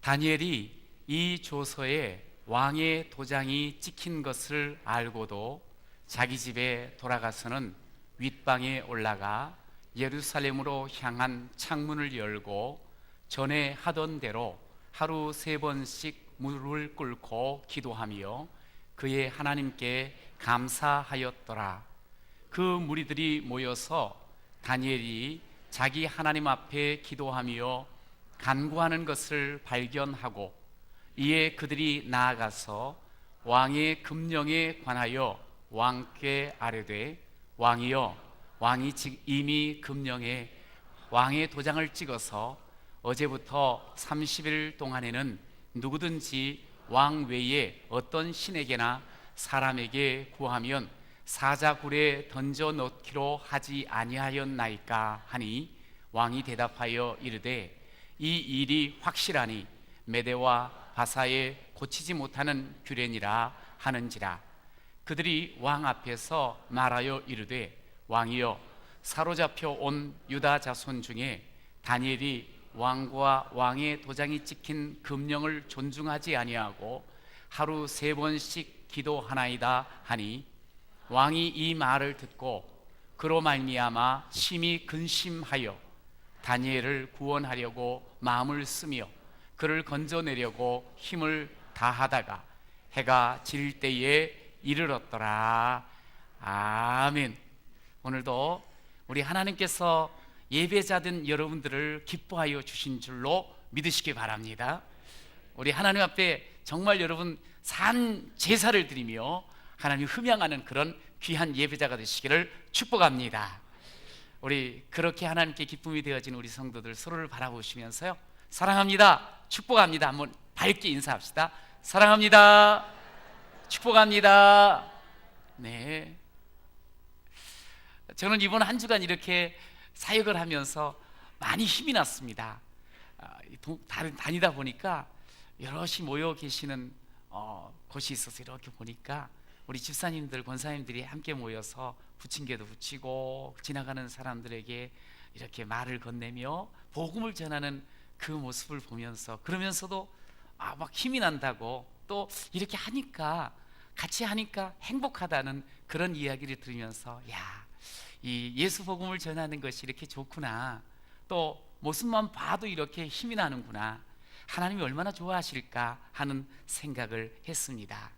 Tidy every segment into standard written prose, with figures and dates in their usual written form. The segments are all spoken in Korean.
다니엘이 이 조서에 왕의 도장이 찍힌 것을 알고도 자기 집에 돌아가서는 윗방에 올라가 예루살렘으로 향한 창문을 열고 전에 하던 대로 하루 3번씩 무릎을 꿇고 기도하며 그의 하나님께 감사하였더라. 그 무리들이 모여서 다니엘이 자기 하나님 앞에 기도하며 간구하는 것을 발견하고 이에 그들이 나아가서 왕의 금령에 관하여 왕께 아뢰되 왕이여, 왕이 이미 금령에 왕의 도장을 찍어서 어제부터 30일 동안에는 누구든지 왕 외에 어떤 신에게나 사람에게 구하면 사자굴에 던져 넣기로 하지 아니하였나이까 하니 왕이 대답하여 이르되 이 일이 확실하니 메대와 바사에 고치지 못하는 규례니라 하는지라. 그들이 왕 앞에서 말하여 이르되 왕이여, 사로잡혀 온 유다 자손 중에 다니엘이 왕과 왕의 도장이 찍힌 금령을 존중하지 아니하고 하루 3번씩 기도하나이다 하니 왕이 이 말을 듣고 그로 말미암아 심히 근심하여 다니엘을 구원하려고 마음을 쓰며 그를 건져내려고 힘을 다하다가 해가 질 때에 이르렀더라. 아멘. 오늘도 우리 하나님께서 예배자된 여러분들을 기뻐하여 주신 줄로 믿으시기 바랍니다. 우리 하나님 앞에 정말 여러분 산 제사를 드리며 하나님 흠양하는 그런 귀한 예배자가 되시기를 축복합니다. 우리 그렇게 하나님께 기쁨이 되어진 우리 성도들 서로를 바라보시면서요, 사랑합니다, 축복합니다 한번 밝게 인사합시다. 사랑합니다, 축복합니다. 네, 저는 이번 한 주간 이렇게 사역을 하면서 많이 힘이 났습니다. 다니다 보니까 여럿이 모여 계시는 곳이 있어서 이렇게 보니까 우리 집사님들, 권사님들이 함께 모여서 부침개도 부치고 지나가는 사람들에게 이렇게 말을 건네며 복음을 전하는 그 모습을 보면서, 그러면서도 막 힘이 난다고, 또 이렇게 하니까, 같이 하니까 행복하다는 그런 이야기를 들으면서, 야, 이 예수 복음을 전하는 것이 이렇게 좋구나, 또 모습만 봐도 이렇게 힘이 나는구나, 하나님이 얼마나 좋아하실까 하는 생각을 했습니다.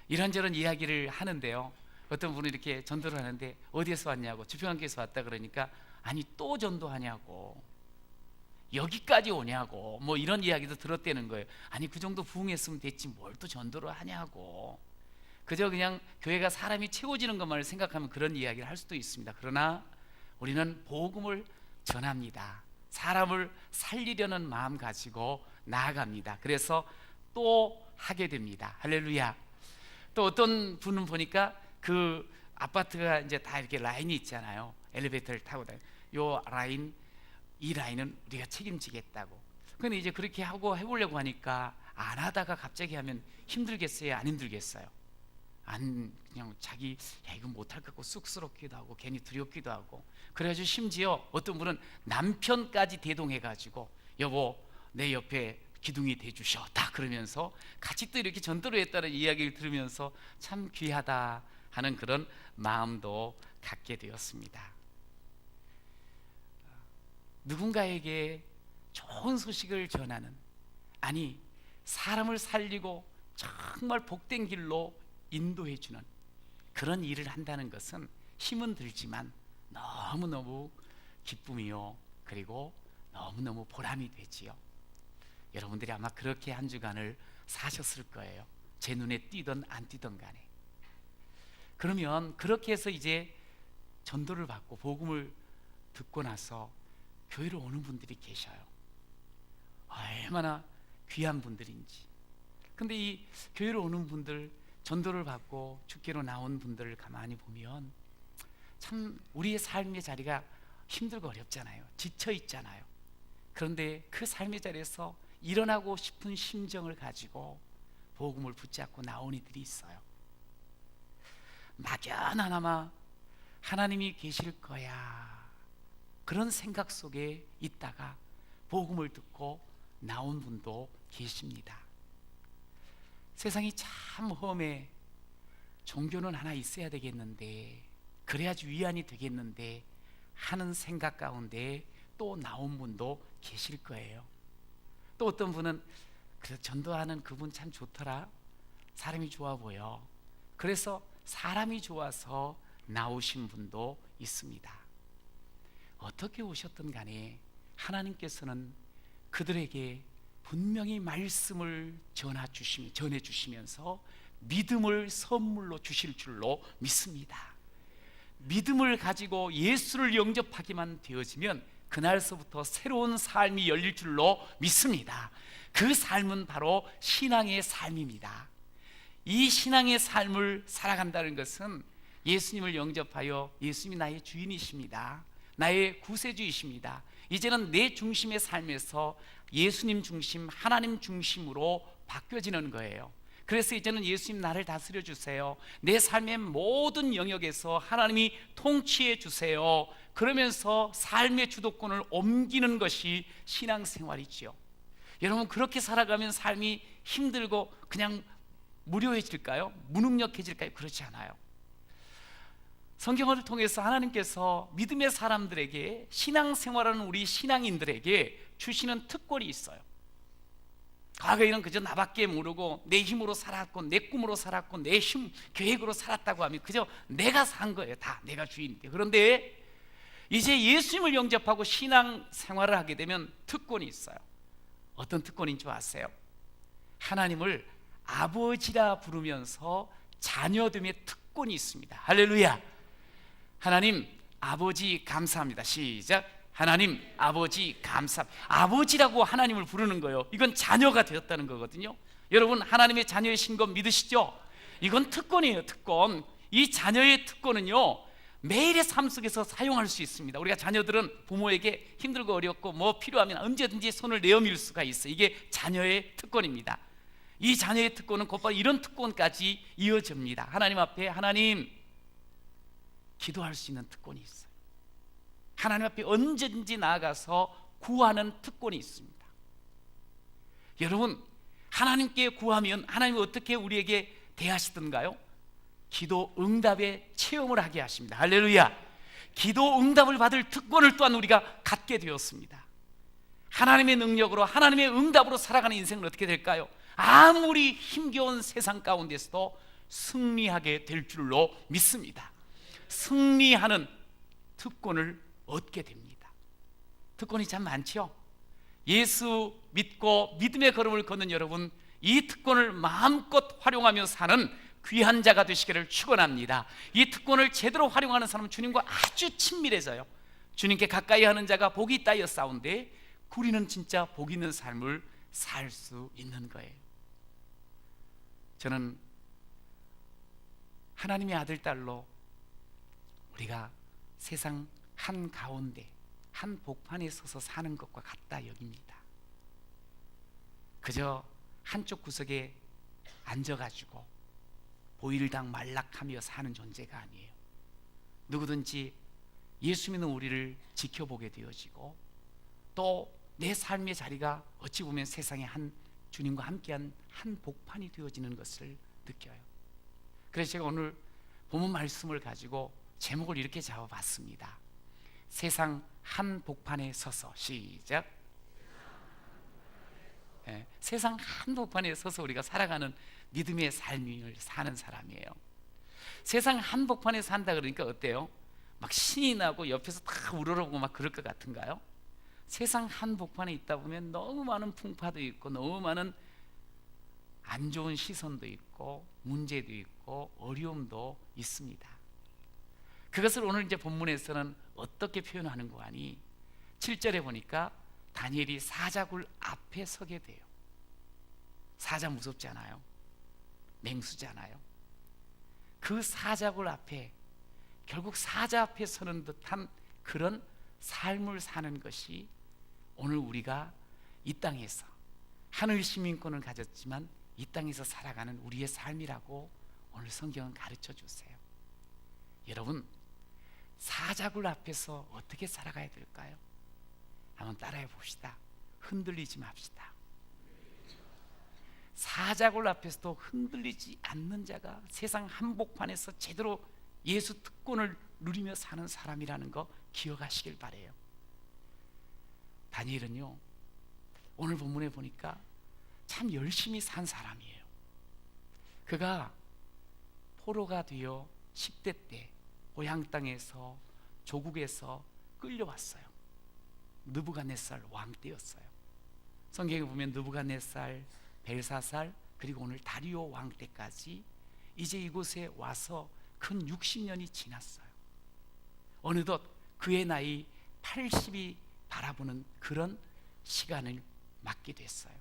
이런저런 이야기를 하는데요, 어떤 분은 이렇게 전도를 하는데 어디에서 왔냐고, 주평안교에서 왔다 그러니까 아니 또 전도하냐고, 여기까지 오냐고, 뭐 이런 이야기도 들었다는 거예요. 아니 그 정도 부흥했으면 됐지 뭘 또 전도를 하냐고. 그저 그냥 교회가 사람이 채워지는 것만을 생각하면 그런 이야기를 할 수도 있습니다. 그러나 우리는 복음을 전합니다. 사람을 살리려는 마음 가지고 나아갑니다. 그래서 또 하게 됩니다. 할렐루야. 또 어떤 분은 보니까 그 아파트가 이제 다 이렇게 라인이 있잖아요. 엘리베이터를 타고 다니는 요 라인, 이 라인은 우리가 책임지겠다고. 근데 이제 그렇게 하고 해보려고 하니까 안 하다가 갑자기 하면 힘들겠어요, 안 힘들겠어요? 안, 그냥 자기 야 이거 못할 것 같고 쑥스럽기도 하고 괜히 두렵기도 하고, 그래가지고 심지어 어떤 분은 남편까지 대동해가지고 여보 내 옆에 기둥이 돼주셔 다 그러면서 같이 또 이렇게 전도를 했다는 이야기를 들으면서 참 귀하다 하는 그런 마음도 갖게 되었습니다. 누군가에게 좋은 소식을 전하는, 아니 사람을 살리고 정말 복된 길로 인도해 주는 그런 일을 한다는 것은 힘은 들지만 너무너무 기쁨이요, 그리고 너무너무 보람이 되지요. 여러분들이 아마 그렇게 한 주간을 사셨을 거예요. 제 눈에 띄든 안 띄든 간에. 그러면 그렇게 해서 이제 전도를 받고 복음을 듣고 나서 교회로 오는 분들이 계셔요. 얼마나 귀한 분들인지. 근데 이 교회로 오는 분들, 전도를 받고 축계로 나온 분들을 가만히 보면 참 우리의 삶의 자리가 힘들고 어렵잖아요. 지쳐 있잖아요. 그런데 그 삶의 자리에서 일어나고 싶은 심정을 가지고 복음을 붙잡고 나온 이들이 있어요. 막연하나마 하나님이 계실 거야 그런 생각 속에 있다가 복음을 듣고 나온 분도 계십니다. 세상이 참 험해. 종교는 하나 있어야 되겠는데, 그래야지 위안이 되겠는데 하는 생각 가운데 또 나온 분도 계실 거예요. 또 어떤 분은 그래, 전도하는 그분 참 좋더라, 사람이 좋아 보여, 그래서 사람이 좋아서 나오신 분도 있습니다. 어떻게 오셨든 간에 하나님께서는 그들에게 분명히 말씀을 전해주시면서 믿음을 선물로 주실 줄로 믿습니다. 믿음을 가지고 예수를 영접하기만 되어지면 그날서부터 새로운 삶이 열릴 줄로 믿습니다. 그 삶은 바로 신앙의 삶입니다. 이 신앙의 삶을 살아간다는 것은 예수님을 영접하여 예수님이 나의 주인이십니다, 나의 구세주이십니다, 이제는 내 중심의 삶에서 예수님 중심, 하나님 중심으로 바뀌어지는 거예요. 그래서 이제는 예수님 나를 다스려 주세요, 내 삶의 모든 영역에서 하나님이 통치해 주세요, 그러면서 삶의 주도권을 옮기는 것이 신앙생활이지요. 여러분, 그렇게 살아가면 삶이 힘들고 그냥 무료해질까요? 무능력해질까요? 그렇지 않아요. 성경을 통해서 하나님께서 믿음의 사람들에게, 신앙생활하는 우리 신앙인들에게 주시는 특권이 있어요. 과거에는 그저 나밖에 모르고 내 힘으로 살았고 내 꿈으로 살았고 내 계획으로 살았다고 하면 그저 내가 산 거예요. 다 내가 주인인데. 그런데 이제 예수님을 영접하고 신앙생활을 하게 되면 특권이 있어요. 어떤 특권인 줄 아세요? 하나님을 아버지라 부르면서 자녀됨의 특권이 있습니다. 할렐루야. 하나님 아버지 감사합니다. 시작. 하나님 아버지 감사합니다. 아버지라고 하나님을 부르는 거예요. 이건 자녀가 되었다는 거거든요. 여러분, 하나님의 자녀이신 것 믿으시죠? 이건 특권이에요. 특권. 이 자녀의 특권은요, 매일의 삶 속에서 사용할 수 있습니다. 우리가 자녀들은 부모에게 힘들고 어렵고 뭐 필요하면 언제든지 손을 내어밀 수가 있어요. 이게 자녀의 특권입니다. 이 자녀의 특권은 곧바로 이런 특권까지 이어집니다. 하나님 앞에 하나님 기도할 수 있는 특권이 있어요. 하나님 앞에 언제든지 나아가서 구하는 특권이 있습니다. 여러분, 하나님께 구하면 하나님이 어떻게 우리에게 대하시던가요? 기도 응답의 체험을 하게 하십니다. 할렐루야. 기도 응답을 받을 특권을 또한 우리가 갖게 되었습니다. 하나님의 능력으로, 하나님의 응답으로 살아가는 인생은 어떻게 될까요? 아무리 힘겨운 세상 가운데서도 승리하게 될 줄로 믿습니다. 승리하는 특권을 얻게 됩니다. 특권이 참 많죠. 예수 믿고 믿음의 걸음을 걷는 여러분, 이 특권을 마음껏 활용하며 사는 귀한 자가 되시기를 축원합니다. 이 특권을 제대로 활용하는 사람은 주님과 아주 친밀해져요. 주님께 가까이 하는 자가 복이 있다여 싸운데, 우리는 진짜 복 있는 삶을 살 수 있는 거예요. 저는 하나님의 아들, 딸로 우리가 세상 한가운데 한 복판에 서서 사는 것과 같다 여깁니다. 그저 한쪽 구석에 앉아가지고 보일당 말락하며 사는 존재가 아니에요. 누구든지 예수 믿는 우리를 지켜보게 되어지고, 또 내 삶의 자리가 어찌 보면 세상에 한 주님과 함께한 한 복판이 되어지는 것을 느껴요. 그래서 제가 오늘 본문 말씀을 가지고 제목을 이렇게 잡아봤습니다. 세상 한 복판에 서서. 시작. 네, 세상 한 복판에 서서 우리가 살아가는 믿음의 삶을 사는 사람이에요. 세상 한 복판에 산다 그러니까 어때요? 막 신이 나고 옆에서 다 우러러보고 막 그럴 것 같은가요? 세상 한 복판에 있다 보면 너무 많은 풍파도 있고, 너무 많은 안 좋은 시선도 있고, 문제도 있고, 어려움도 있습니다. 그것을 오늘 이제 본문에서는 어떻게 표현하는 거 아니? 7절에 보니까 다니엘이 사자굴 앞에 서게 돼요. 사자 무섭지 않아요? 맹수지 않아요? 그 사자굴 앞에, 결국 사자 앞에 서는 듯한 그런 삶을 사는 것이 오늘 우리가 이 땅에서 하늘 시민권을 가졌지만 이 땅에서 살아가는 우리의 삶이라고 오늘 성경은 가르쳐 주세요. 여러분, 사자굴 앞에서 어떻게 살아가야 될까요? 한번 따라해 봅시다. 흔들리지 맙시다. 사자굴 앞에서도 흔들리지 않는 자가 세상 한복판에서 제대로 예수 특권을 누리며 사는 사람이라는 거 기억하시길 바래요. 다니엘은요, 오늘 본문에 보니까 참 열심히 산 사람이에요. 그가 포로가 되어 10대 때 고향 땅에서 조국에서 끌려왔어요. 느부갓네살 왕 때였어요. 성경에 보면 느부갓네살, 벨사살, 그리고 오늘 다리오 왕 때까지 이제 이곳에 와서 근 60년이 지났어요. 어느덧 그의 나이 80이 바라보는 그런 시간을 맞게 됐어요.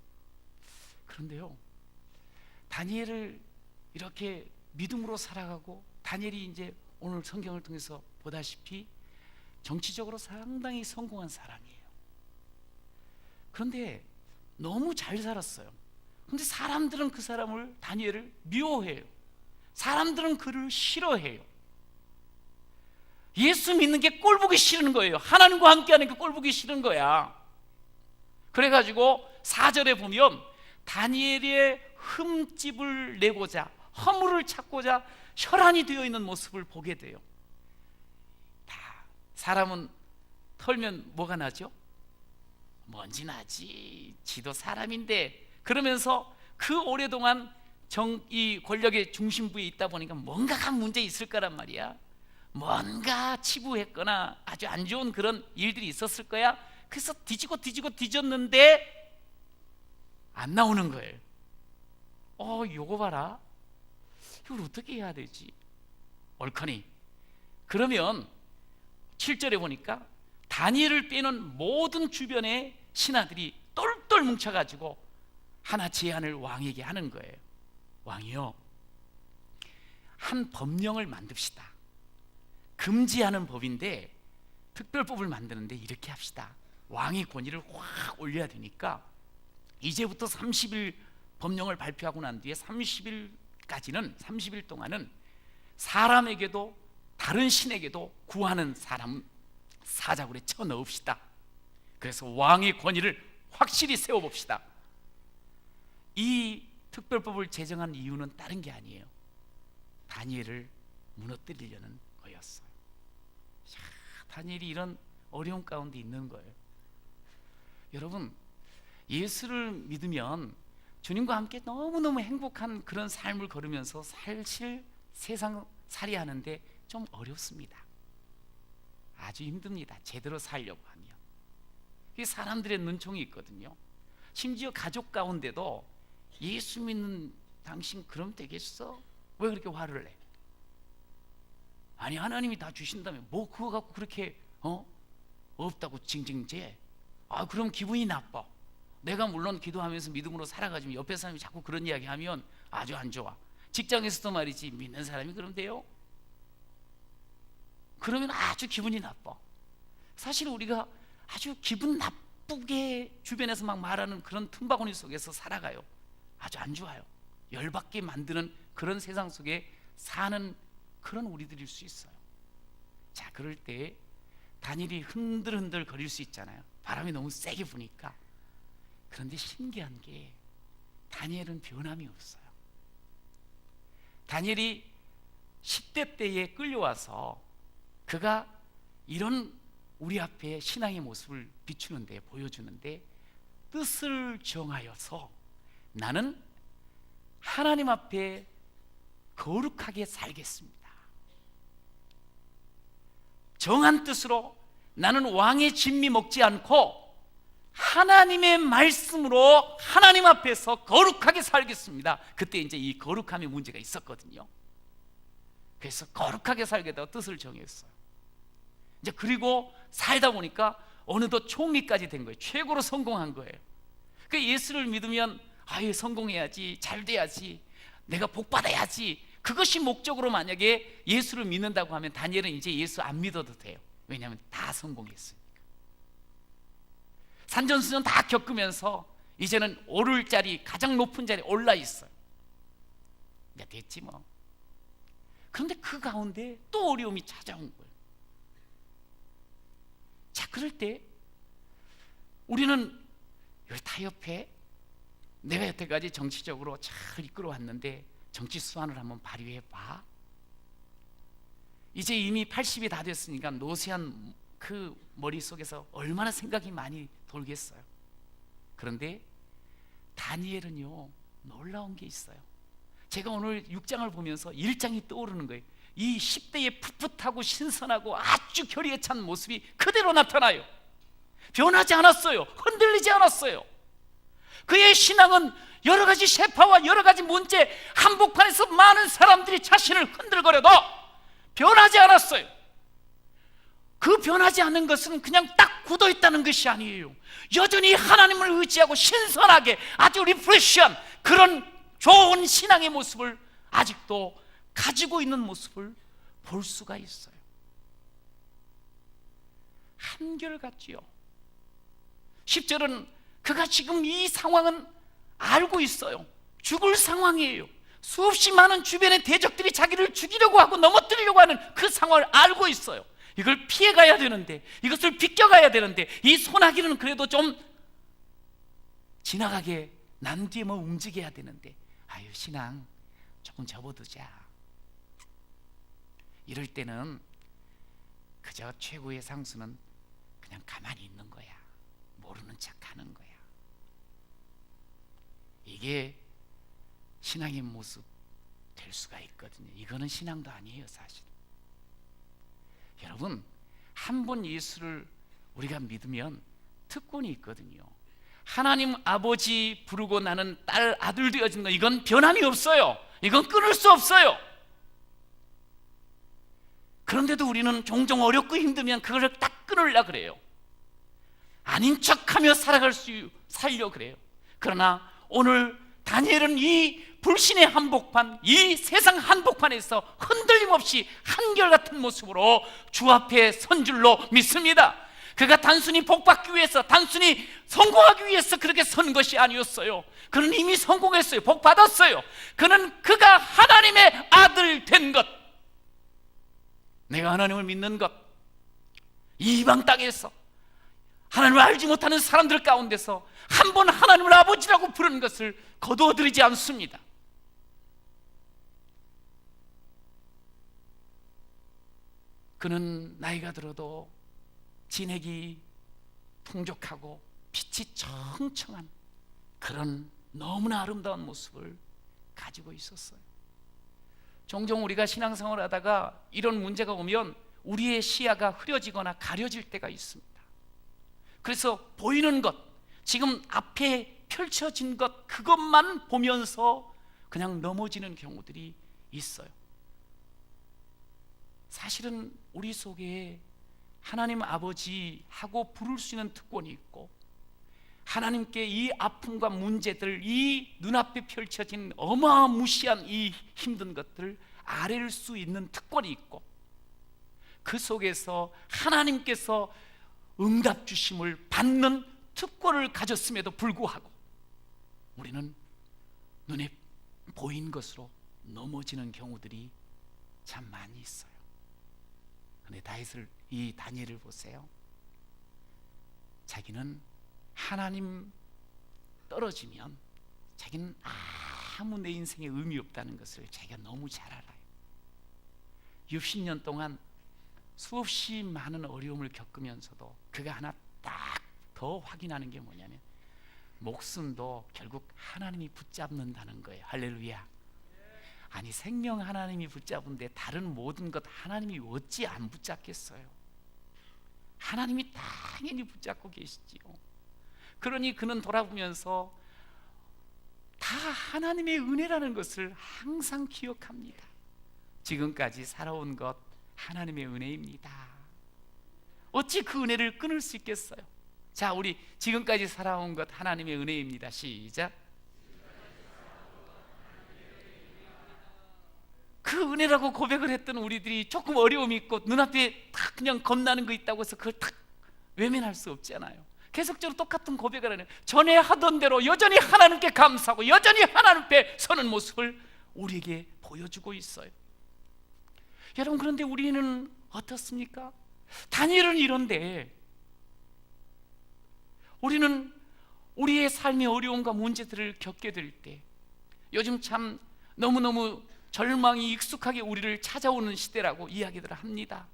그런데요, 다니엘을 이렇게 믿음으로 살아가고, 다니엘이 이제 오늘 성경을 통해서 보다시피 정치적으로 상당히 성공한 사람이에요. 그런데 너무 잘 살았어요. 그런데 사람들은 그 사람을, 다니엘을 미워해요. 사람들은 그를 싫어해요. 예수 믿는 게 꼴보기 싫은 거예요. 하나님과 함께하는 게 꼴보기 싫은 거야. 그래가지고 4절에 보면 다니엘의 흠집을 내고자, 허물을 찾고자 혈안이 되어 있는 모습을 보게 돼요. 사람은 털면 뭐가 나죠? 먼지 나지. 지도 사람인데. 그러면서 그 오랫동안 이 권력의 중심부에 있다 보니까 뭔가가 문제 있을 거란 말이야. 뭔가 치부했거나 아주 안 좋은 그런 일들이 있었을 거야. 그래서 뒤졌는데 안 나오는 거예요. 요거 봐라. 이걸 어떻게 해야 되지? 옳거니. 그러면 7절에 보니까 다니엘을 빼는 모든 주변의 신하들이 똘똘 뭉쳐가지고 하나 제안을 왕에게 하는 거예요. 왕이요, 한 법령을 만듭시다. 금지하는 법인데 특별법을 만드는데 이렇게 합시다. 왕의 권위를 확 올려야 되니까 이제부터 30일 법령을 발표하고 난 뒤에 30일 동안은 사람에게도 다른 신에게도 구하는 사람 사자굴에 쳐 넣읍시다. 그래서 왕의 권위를 확실히 세워봅시다. 이 특별법을 제정한 이유는 다른 게 아니에요. 다니엘을 무너뜨리려는 거였어요. 다니엘이 이런 어려운 가운데 있는 거예요. 여러분, 예수를 믿으면 주님과 함께 너무너무 행복한 그런 삶을 걸으면서 사실 세상 살이 하는데 좀 어렵습니다. 아주 힘듭니다. 제대로 살려고 하면. 이게 사람들의 눈총이 있거든요. 심지어 가족 가운데도 예수 믿는 당신 그럼 되겠어? 왜 그렇게 화를 내? 아니, 하나님이 다 주신다면 뭐 그거 갖고 그렇게 없다고 징징대? 그럼 기분이 나빠. 내가 물론 기도하면서 믿음으로 살아가지만 옆에 사람이 자꾸 그런 이야기 하면 아주 안 좋아. 직장에서도 말이지, 믿는 사람이 그럼 돼요? 그러면 아주 기분이 나빠. 사실 우리가 아주 기분 나쁘게 주변에서 막 말하는 그런 틈바구니 속에서 살아가요. 아주 안 좋아요. 열받게 만드는 그런 세상 속에 사는 그런 우리들일 수 있어요. 자, 그럴 때 다니엘이 흔들흔들 거릴 수 있잖아요. 바람이 너무 세게 부니까. 그런데 신기한 게 다니엘은 변함이 없어요. 다니엘이 10대 때에 끌려와서 그가 이런 우리 앞에 신앙의 모습을 비추는데, 보여주는데, 뜻을 정하여서 나는 하나님 앞에 거룩하게 살겠습니다. 정한 뜻으로 나는 왕의 진미 먹지 않고 하나님의 말씀으로 하나님 앞에서 거룩하게 살겠습니다. 그때 이제 이 거룩함의 문제가 있었거든요. 그래서 거룩하게 살겠다고 뜻을 정했어요. 이제 그리고 살다 보니까 어느덧 총리까지 된 거예요. 최고로 성공한 거예요. 그 예수를 믿으면 성공해야지, 잘 돼야지, 내가 복 받아야지, 그것이 목적으로 만약에 예수를 믿는다고 하면 다니엘은 이제 예수 안 믿어도 돼요. 왜냐하면 다 성공했으니까. 산전수전 다 겪으면서 이제는 오를 자리, 가장 높은 자리에 올라 있어요. 이제 됐지 뭐. 그런데 그 가운데 또 어려움이 찾아온 거예요. 자, 그럴 때 우리는 여기 타협해? 내가 여태까지 정치적으로 잘 이끌어왔는데 정치 수완을 한번 발휘해봐. 이제 이미 80이 다 됐으니까 노쇠한 그 머릿속에서 얼마나 생각이 많이 돌겠어요. 그런데 다니엘은요, 놀라운 게 있어요. 제가 오늘 6장을 보면서 1장이 떠오르는 거예요. 이 10대의 풋풋하고 신선하고 아주 결의에 찬 모습이 그대로 나타나요. 변하지 않았어요. 흔들리지 않았어요. 그의 신앙은 여러 가지 셰파와 여러 가지 문제 한복판에서 많은 사람들이 자신을 흔들거려도 변하지 않았어요. 그 변하지 않는 것은 그냥 딱 굳어있다는 것이 아니에요. 여전히 하나님을 의지하고 신선하게 아주 리프레시한 그런 좋은 신앙의 모습을 아직도 가지고 있는 모습을 볼 수가 있어요. 한결같지요. 10절은 그가 지금 이 상황은 알고 있어요. 죽을 상황이에요. 수없이 많은 주변의 대적들이 자기를 죽이려고 하고 넘어뜨리려고 하는 그 상황을 알고 있어요. 이걸 피해가야 되는데, 이것을 비껴가야 되는데, 이 소나기는 그래도 좀 지나가게 난 뒤에 뭐 움직여야 되는데, 아유, 신앙 조금 접어두자. 이럴 때는 그저 최고의 상수는 그냥 가만히 있는 거야. 모르는 척 하는 거야. 이게 신앙의 모습 될 수가 있거든요. 이거는 신앙도 아니에요, 사실. 여러분, 한 번 예수를 우리가 믿으면 특권이 있거든요. 하나님 아버지 부르고 나는 딸 아들 되어진 거, 이건 변함이 없어요. 이건 끊을 수 없어요. 그런데도 우리는 종종 어렵고 힘들면 그걸 딱 끊으려고 그래요. 아닌 척하며 살려고 그래요. 그러나 오늘 다니엘은 이 불신의 한복판, 이 세상 한복판에서 흔들림 없이 한결같은 모습으로 주 앞에 선 줄로 믿습니다. 그가 단순히 복받기 위해서, 단순히 성공하기 위해서 그렇게 선 것이 아니었어요. 그는 이미 성공했어요. 복받았어요. 그가 하나님의 아들 된 것, 내가 하나님을 믿는 것, 이방 땅에서 하나님을 알지 못하는 사람들 가운데서 한 번 하나님을 아버지라고 부르는 것을 거두어들이지 않습니다. 그는 나이가 들어도 진액이 풍족하고 빛이 청청한 그런 너무나 아름다운 모습을 가지고 있었어요. 종종 우리가 신앙생활을 하다가 이런 문제가 오면 우리의 시야가 흐려지거나 가려질 때가 있습니다. 그래서 보이는 것, 지금 앞에 펼쳐진 것, 그것만 보면서 그냥 넘어지는 경우들이 있어요. 사실은 우리 속에 하나님 아버지하고 부를 수 있는 특권이 있고, 하나님께 이 아픔과 문제들, 이 눈앞에 펼쳐진 어마무시한 이 힘든 것들을 아뢰를 수 있는 특권이 있고, 그 속에서 하나님께서 응답 주심을 받는 특권을 가졌음에도 불구하고 우리는 눈에 보인 것으로 넘어지는 경우들이 참 많이 있어요. 그런데 이 다니엘을 보세요. 자기는 하나님 떨어지면 자기는 아무 내 인생에 의미 없다는 것을 자기가 너무 잘 알아요. 60년 동안 수없이 많은 어려움을 겪으면서도 그가 하나 딱 더 확인하는 게 뭐냐면, 목숨도 결국 하나님이 붙잡는다는 거예요. 할렐루야. 아니, 생명 하나님이 붙잡은데 다른 모든 것 하나님이 어찌 안 붙잡겠어요? 하나님이 당연히 붙잡고 계시지요. 그러니 그는 돌아보면서 다 하나님의 은혜라는 것을 항상 기억합니다. 지금까지 살아온 것 하나님의 은혜입니다. 어찌 그 은혜를 끊을 수 있겠어요? 자, 우리 지금까지 살아온 것 하나님의 은혜입니다. 시작. 그 은혜라고 고백을 했던 우리들이 조금 어려움이 있고 눈앞에 딱 그냥 겁나는 거 있다고 해서 그걸 딱 외면할 수 없잖아요. 계속적으로 똑같은 고백을 하는, 전에 하던 대로 여전히 하나님께 감사하고 여전히 하나님 앞에 서는 모습을 우리에게 보여주고 있어요. 여러분, 그런데 우리는 어떻습니까? 다니엘은 이런데 우리는 우리의 삶의 어려움과 문제들을 겪게 될 때, 요즘 참 너무너무 절망이 익숙하게 우리를 찾아오는 시대라고 이야기들을 합니다.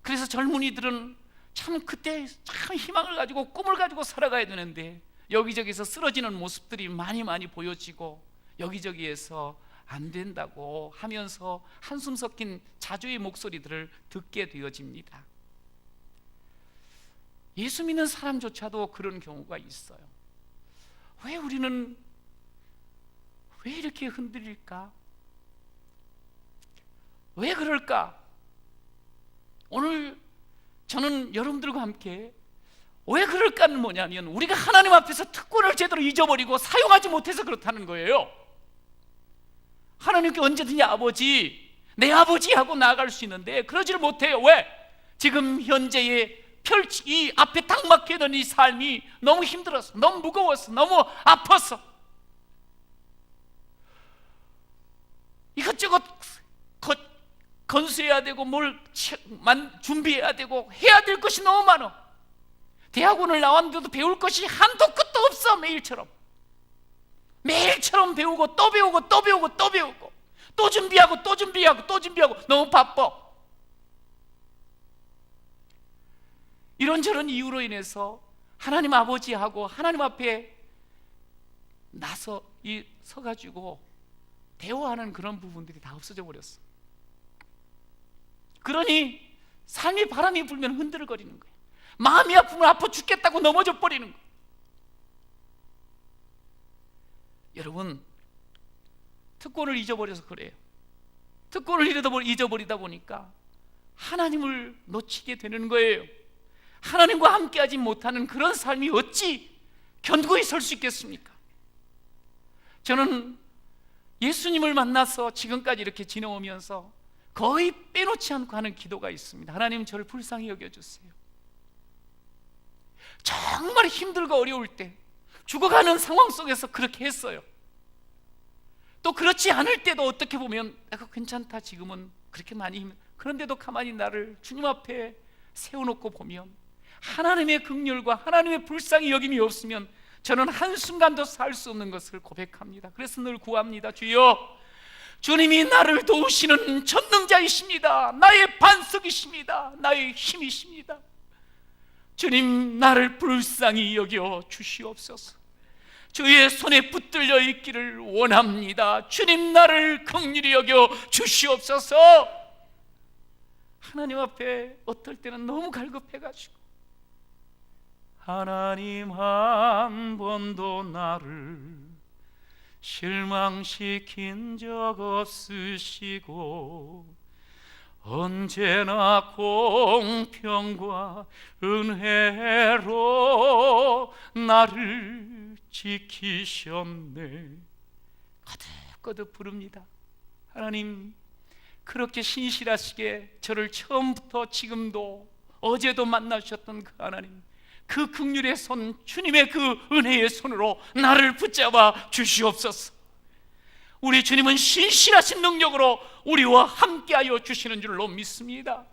그래서 젊은이들은 참 그때 참 희망을 가지고 꿈을 가지고 살아가야 되는데 여기저기서 쓰러지는 모습들이 많이 보여지고 여기저기에서 안 된다고 하면서 한숨 섞인 자조의 목소리들을 듣게 되어집니다. 예수 믿는 사람조차도 그런 경우가 있어요. 왜 우리는 왜 이렇게 흔들릴까? 왜 그럴까? 오늘 저는 여러분들과 함께 왜 그럴까는 뭐냐면 우리가 하나님 앞에서 특권을 제대로 잊어버리고 사용하지 못해서 그렇다는 거예요. 하나님께 언제든지 아버지, 내 아버지 하고 나아갈 수 있는데 그러지를 못해요. 왜? 지금 현재의 이 앞에 딱 막혀있는 이 삶이 너무 힘들어서, 너무 무거워서, 너무 아파서 이것저것 건수해야 되고 뭘 준비해야 되고 해야 될 것이 너무 많아. 대학원을 나왔는데도 배울 것이 한도 끝도 없어. 매일처럼 배우고 또 배우고 또 배우고 또 배우고 또 준비하고 또 준비하고 또 준비하고 너무 바빠. 이런저런 이유로 인해서 하나님 아버지하고 하나님 앞에 서가지고 대화하는 그런 부분들이 다 없어져 버렸어. 그러니 삶의 바람이 불면 흔들거리는 거야. 마음이 아프면 아파 죽겠다고 넘어져 버리는 거야. 여러분, 특권을 잊어버려서 그래요. 특권을 잊어버리다 보니까 하나님을 놓치게 되는 거예요. 하나님과 함께하지 못하는 그런 삶이 어찌 견고히 설 수 있겠습니까? 저는 예수님을 만나서 지금까지 이렇게 지내오면서 거의 빼놓지 않고 하는 기도가 있습니다. 하나님, 저를 불쌍히 여겨주세요. 정말 힘들고 어려울 때, 죽어가는 상황 속에서 그렇게 했어요. 또 그렇지 않을 때도 어떻게 보면 내가 괜찮다, 지금은 그렇게 많이 그런데도 가만히 나를 주님 앞에 세워놓고 보면 하나님의 긍휼과 하나님의 불쌍히 여김이 없으면 저는 한순간도 살 수 없는 것을 고백합니다. 그래서 늘 구합니다. 주여, 주님이 나를 도우시는 전능자이십니다. 나의 반석이십니다. 나의 힘이십니다. 주님, 나를 불쌍히 여겨 주시옵소서. 주의 손에 붙들려 있기를 원합니다. 주님, 나를 긍휼히 여겨 주시옵소서. 하나님 앞에 어떨 때는 너무 갈급해가지고 하나님, 한 번도 나를 실망시킨 적 없으시고 언제나 공평과 은혜로 나를 지키셨네. 거듭거듭 부릅니다. 하나님, 그렇게 신실하시게 저를 처음부터 지금도 어제도 만나셨던 그 하나님, 그 긍휼의 손, 주님의 그 은혜의 손으로 나를 붙잡아 주시옵소서. 우리 주님은 신실하신 능력으로 우리와 함께하여 주시는 줄로 믿습니다.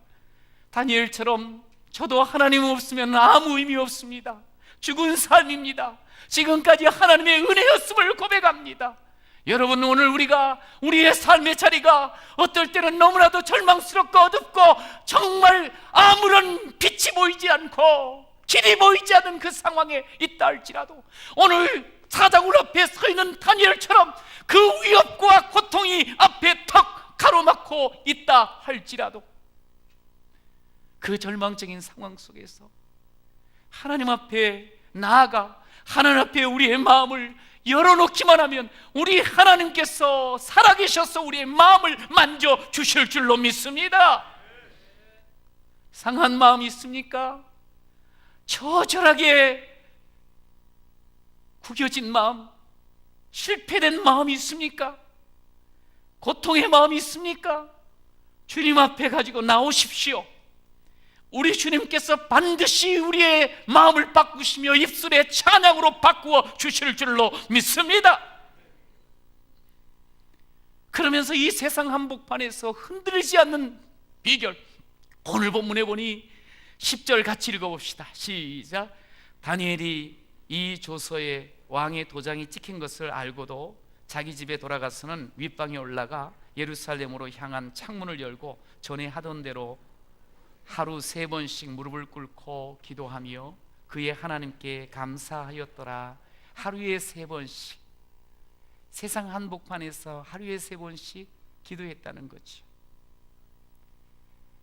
다니엘처럼 저도 하나님 없으면 아무 의미 없습니다. 죽은 삶입니다. 지금까지 하나님의 은혜였음을 고백합니다. 여러분, 오늘 우리의 삶의 자리가 어떨 때는 너무나도 절망스럽고 어둡고 정말 아무런 빛이 보이지 않고 길이 보이지 않는 그 상황에 있다 할지라도 오늘 사자굴 앞에 서 있는 다니엘처럼 그 위협과 고통이 앞에 턱 가로막고 있다 할지라도 그 절망적인 상황 속에서 하나님 앞에 나아가 하나님 앞에 우리의 마음을 열어놓기만 하면 우리 하나님께서 살아계셔서 우리의 마음을 만져주실 줄로 믿습니다. 상한 마음이 있습니까? 처절하게 구겨진 마음, 실패된 마음이 있습니까? 고통의 마음이 있습니까? 주님 앞에 가지고 나오십시오. 우리 주님께서 반드시 우리의 마음을 바꾸시며 입술의 찬양으로 바꾸어 주실 줄로 믿습니다. 그러면서 이 세상 한복판에서 흔들리지 않는 비결, 오늘 본문에 보니 10절 같이 읽어봅시다. 시작. 다니엘이 이 조서에 왕의 도장이 찍힌 것을 알고도 자기 집에 돌아가서는 윗방에 올라가 예루살렘으로 향한 창문을 열고 전에 하던 대로 하루 3번씩 무릎을 꿇고 기도하며 그의 하나님께 감사하였더라. 하루에 3번씩, 세상 한복판에서 하루에 3번씩 기도했다는 거죠.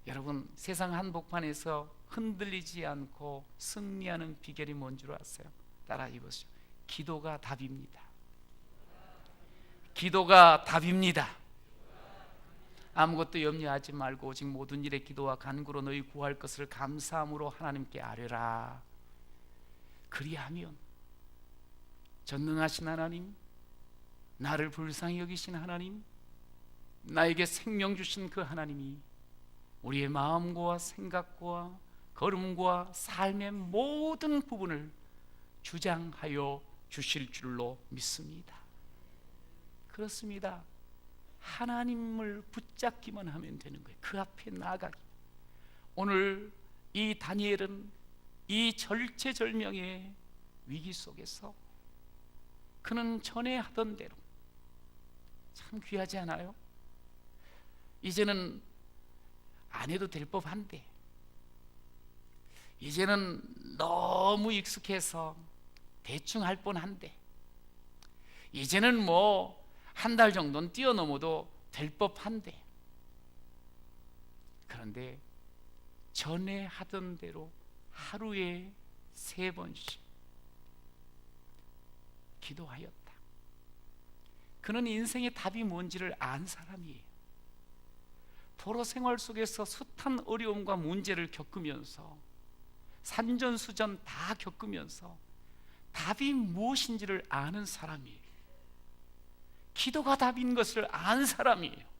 여러분, 세상 한복판에서 흔들리지 않고 승리하는 비결이 뭔 줄 아세요? 따라 해보시죠. 기도가 답입니다. 기도가 답입니다. 아무것도 염려하지 말고 오직 모든 일에 기도와 간구로 너희 구할 것을 감사함으로 하나님께 아뢰라. 그리하면 전능하신 하나님, 나를 불쌍히 여기신 하나님, 나에게 생명 주신 그 하나님이 우리의 마음과 생각과 걸음과 삶의 모든 부분을 주장하여 주실 줄로 믿습니다. 그렇습니다. 하나님을 붙잡기만 하면 되는 거예요. 그 앞에 나아가기. 오늘 이 다니엘은 이 절체절명의 위기 속에서 그는 전에 하던 대로, 참 귀하지 않아요? 이제는 안 해도 될 법한데, 이제는 너무 익숙해서 대충 할 뻔한데, 이제는 뭐 한 달 정도는 뛰어넘어도 될 법한데, 그런데 전에 하던 대로 하루에 3번씩 기도하였다. 그는 인생의 답이 뭔지를 안 사람이에요. 도로 생활 속에서 숱한 어려움과 문제를 겪으면서 산전수전 다 겪으면서 답이 무엇인지를 아는 사람이에요. 기도가 답인 것을 아는 사람이에요.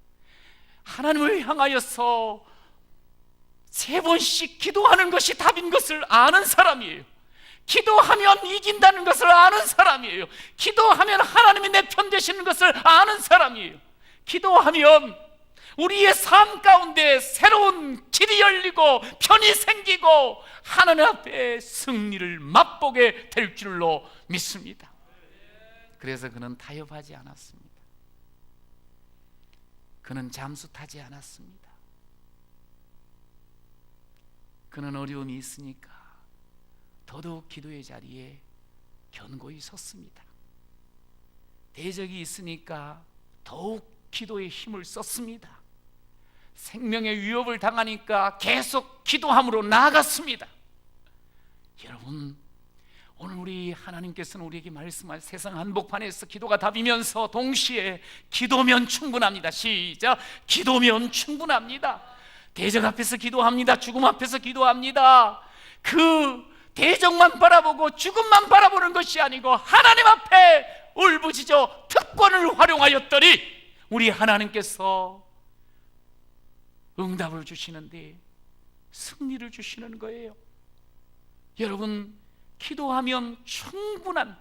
하나님을 향하여서 3번씩 기도하는 것이 답인 것을 아는 사람이에요. 기도하면 이긴다는 것을 아는 사람이에요. 기도하면 하나님이 내 편 되시는 것을 아는 사람이에요. 기도하면 우리의 삶 가운데 새로운 길이 열리고 편이 생기고 하나님 앞에 승리를 맛보게 될 줄로 믿습니다. 그래서 그는 타협하지 않았습니다. 그는 잠수 타지 않았습니다. 그는 어려움이 있으니까 더더욱 기도의 자리에 견고히 섰습니다. 대적이 있으니까 더욱 기도의 힘을 썼습니다. 생명의 위협을 당하니까 계속 기도함으로 나아갔습니다. 여러분, 오늘 우리 하나님께서는 우리에게 말씀할 세상 한복판에서 기도가 답이면서 동시에 기도면 충분합니다. 시작. 기도면 충분합니다. 대적 앞에서 기도합니다. 죽음 앞에서 기도합니다. 그 대적만 바라보고 죽음만 바라보는 것이 아니고 하나님 앞에 울부짖어 특권을 활용하였더니 우리 하나님께서 응답을 주시는데 승리를 주시는 거예요. 여러분, 기도하면 충분한,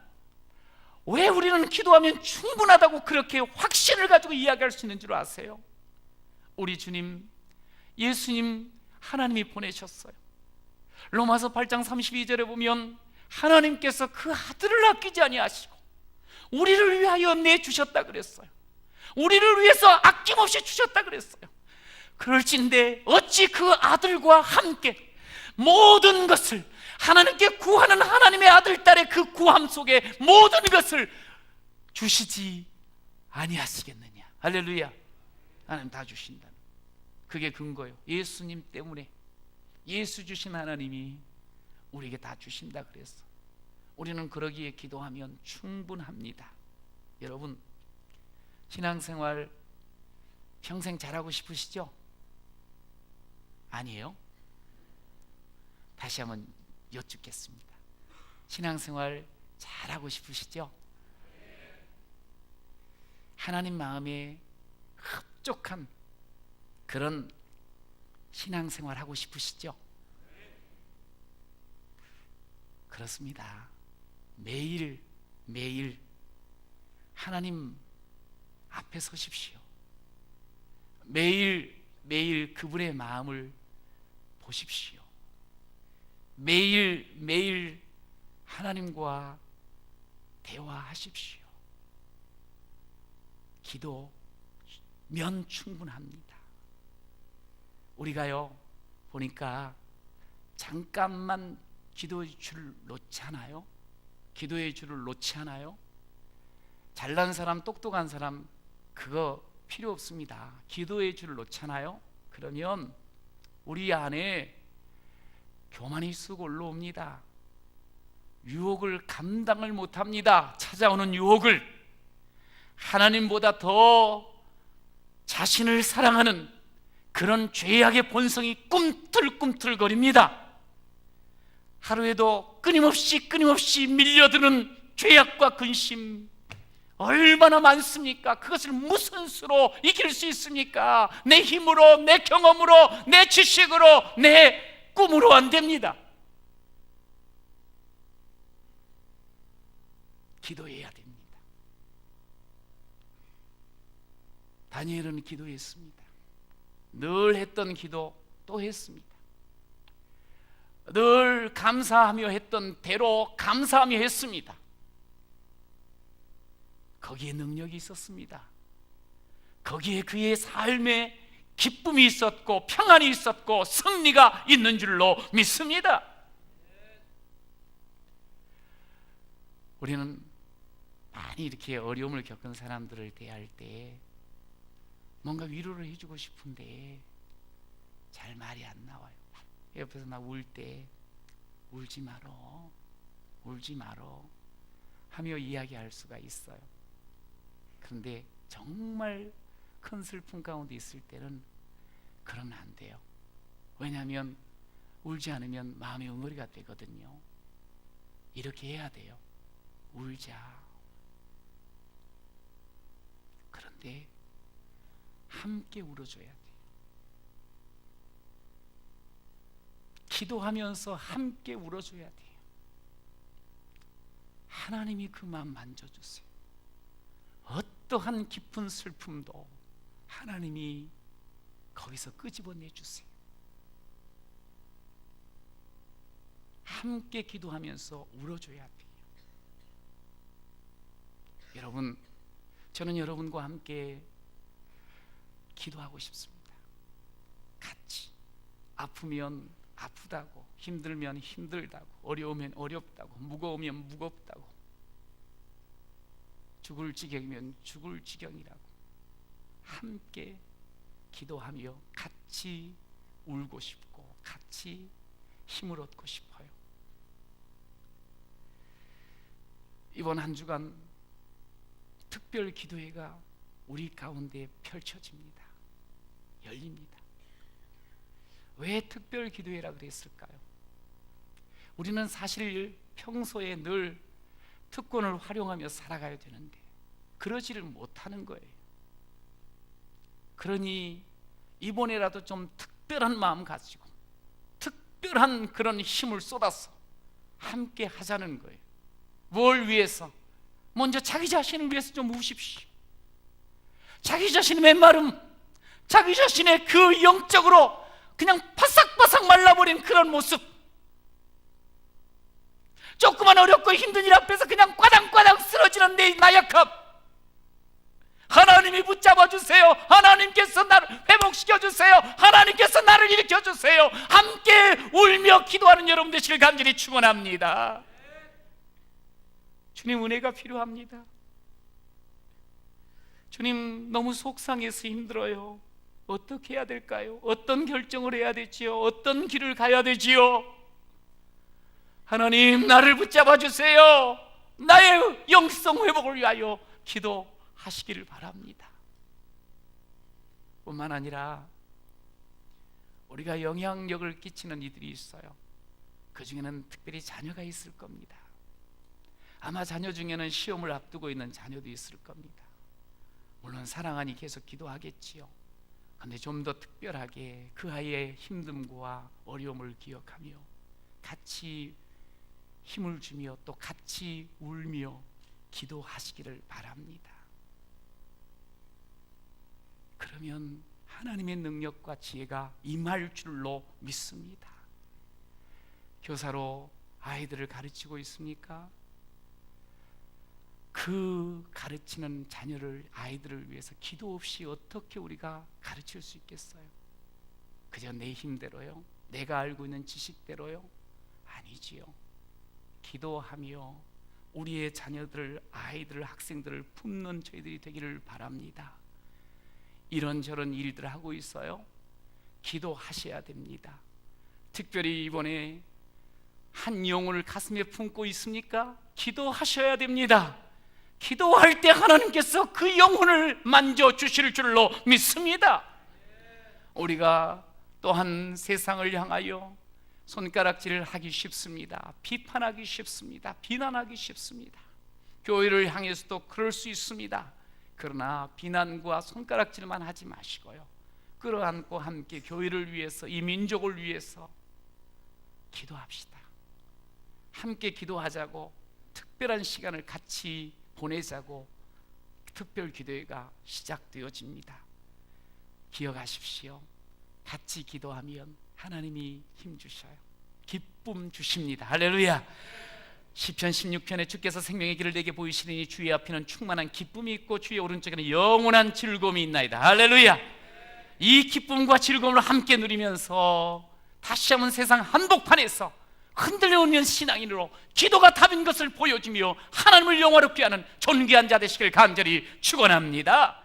왜 우리는 기도하면 충분하다고 그렇게 확신을 가지고 이야기할 수 있는 줄 아세요? 우리 주님, 예수님 하나님이 보내셨어요. 로마서 8장 32절에 보면 하나님께서 그 아들을 아끼지 아니하시고 우리를 위하여 내주셨다 그랬어요. 우리를 위해서 아낌없이 주셨다 그랬어요. 그럴진데 어찌 그 아들과 함께 모든 것을 하나님께 구하는 하나님의 아들, 딸의 그 구함 속에 모든 것을 주시지 아니하시겠느냐. 할렐루야. 하나님 다 주신다. 그게 근거예요. 예수님 때문에, 예수 주신 하나님이 우리에게 다 주신다 그랬어. 우리는 그러기에 기도하면 충분합니다. 여러분, 신앙생활 평생 잘하고 싶으시죠? 아니에요? 다시 한번 여쭙겠습니다. 신앙생활 잘하고 싶으시죠? 하나님 마음에 흡족한 그런 신앙생활 하고 싶으시죠? 그렇습니다. 매일 매일 하나님 앞에 서십시오. 매일 매일 그분의 마음을 보십시오. 매일 매일 하나님과 대화하십시오. 기도면 충분합니다. 우리가요 보니까 잠깐만 기도의 줄을 놓지 않아요? 기도의 줄을 놓지 않아요? 잘난 사람, 똑똑한 사람 그거 필요 없습니다. 기도의 줄을 놓잖아요. 그러면 우리 안에 교만이 쑥 올라옵니다. 유혹을 감당을 못합니다. 찾아오는 유혹을. 하나님보다 더 자신을 사랑하는 그런 죄악의 본성이 꿈틀꿈틀거립니다. 하루에도 끊임없이 밀려드는 죄악과 근심 얼마나 많습니까? 그것을 무슨 수로 이길 수 있습니까? 내 힘으로, 내 경험으로, 내 지식으로, 내 꿈으로 안 됩니다. 기도해야 됩니다. 다니엘은 기도했습니다. 늘 했던 기도 또 했습니다. 늘 감사하며 했던 대로 감사하며 했습니다. 거기에 능력이 있었습니다. 거기에 그의 삶에 기쁨이 있었고 평안이 있었고 승리가 있는 줄로 믿습니다. 우리는 많이 이렇게 어려움을 겪은 사람들을 대할 때 뭔가 위로를 해주고 싶은데 잘 말이 안 나와요. 옆에서 나 울 때 울지 말어, 울지 말어 하며 이야기할 수가 있어요. 그런데 정말 큰 슬픔 가운데 있을 때는 그러면 안 돼요. 왜냐하면 울지 않으면 마음의 응어리가 되거든요. 이렇게 해야 돼요. 울자. 그런데 함께 울어줘야 돼요. 기도하면서 함께 울어줘야 돼요. 하나님이 그 마음 만져주세요. 어떠한 깊은 슬픔도 하나님이 거기서 끄집어내 주세요. 함께 기도하면서 울어줘야 돼요. 여러분, 저는 여러분과 함께 기도하고 싶습니다. 같이. 아프면 아프다고, 힘들면 힘들다고, 어려우면 어렵다고, 무거우면 무겁다고, 죽을 지경이면 죽을 지경이라고 함께 기도하며 같이 울고 싶고 같이 힘을 얻고 싶어요. 이번 한 주간 특별 기도회가 우리 가운데 펼쳐집니다. 열립니다. 왜 특별 기도회라 그랬을까요? 우리는 사실 평소에 늘 특권을 활용하며 살아가야 되는데 그러지를 못하는 거예요. 그러니 이번에라도 좀 특별한 마음 가지고 특별한 그런 힘을 쏟아서 함께 하자는 거예요. 뭘 위해서? 먼저 자기 자신을 위해서 좀 우십시오. 자기 자신의 메마름, 자기 자신의 그 영적으로 그냥 바삭바삭 말라버린 그런 모습, 조그만 어렵고 힘든 일 앞에서 그냥 꽈당꽈당 쓰러지는 내 나약함, 하나님이 붙잡아 주세요. 하나님께서 나를 회복시켜 주세요. 하나님께서 나를 일으켜 주세요. 함께 울며 기도하는 여러분 되시길 간절히 축원합니다. 주님, 은혜가 필요합니다. 주님, 너무 속상해서 힘들어요. 어떻게 해야 될까요? 어떤 결정을 해야 되지요? 어떤 길을 가야 되지요? 하나님, 나를 붙잡아 주세요. 나의 영성 회복을 위하여 기도하시기를 바랍니다. 뿐만 아니라 우리가 영향력을 끼치는 이들이 있어요. 그 중에는 특별히 자녀가 있을 겁니다. 아마 자녀 중에는 시험을 앞두고 있는 자녀도 있을 겁니다. 물론 사랑하니 계속 기도하겠지요. 그런데 좀 더 특별하게 그 아이의 힘듦과 어려움을 기억하며 같이 힘을 주며 또 같이 울며 기도하시기를 바랍니다. 그러면 하나님의 능력과 지혜가 임할 줄로 믿습니다. 교사로 아이들을 가르치고 있습니까? 그 가르치는 자녀를, 아이들을 위해서 기도 없이 어떻게 우리가 가르칠 수 있겠어요? 그저 내 힘대로요? 내가 알고 있는 지식대로요? 아니지요. 기도하며 우리의 자녀들, 아이들, 학생들을 품는 저희들이 되기를 바랍니다. 이런저런 일들 하고 있어요. 기도하셔야 됩니다. 특별히 이번에 한 영혼을 가슴에 품고 있습니까? 기도하셔야 됩니다. 기도할 때 하나님께서 그 영혼을 만져주실 줄로 믿습니다. 우리가 또한 세상을 향하여 손가락질을 하기 쉽습니다. 비판하기 쉽습니다. 비난하기 쉽습니다. 교회를 향해서도 그럴 수 있습니다. 그러나 비난과 손가락질만 하지 마시고요, 끌어안고 함께 교회를 위해서, 이 민족을 위해서 기도합시다. 함께 기도하자고, 특별한 시간을 같이 보내자고 특별 기도회가 시작되어집니다. 기억하십시오. 같이 기도하면 하나님이 힘 주셔요. 기쁨 주십니다. 할렐루야. 시편 16편에 주께서 생명의 길을 내게 보이시니 주의 앞에는 충만한 기쁨이 있고 주의 오른쪽에는 영원한 즐거움이 있나이다. 할렐루야. 이 기쁨과 즐거움을 함께 누리면서 다시 한번 세상 한복판에서 흔들려오는 신앙인으로 기도가 답인 것을 보여주며 하나님을 영화롭게 하는 존귀한 자 되시길 간절히 축원합니다.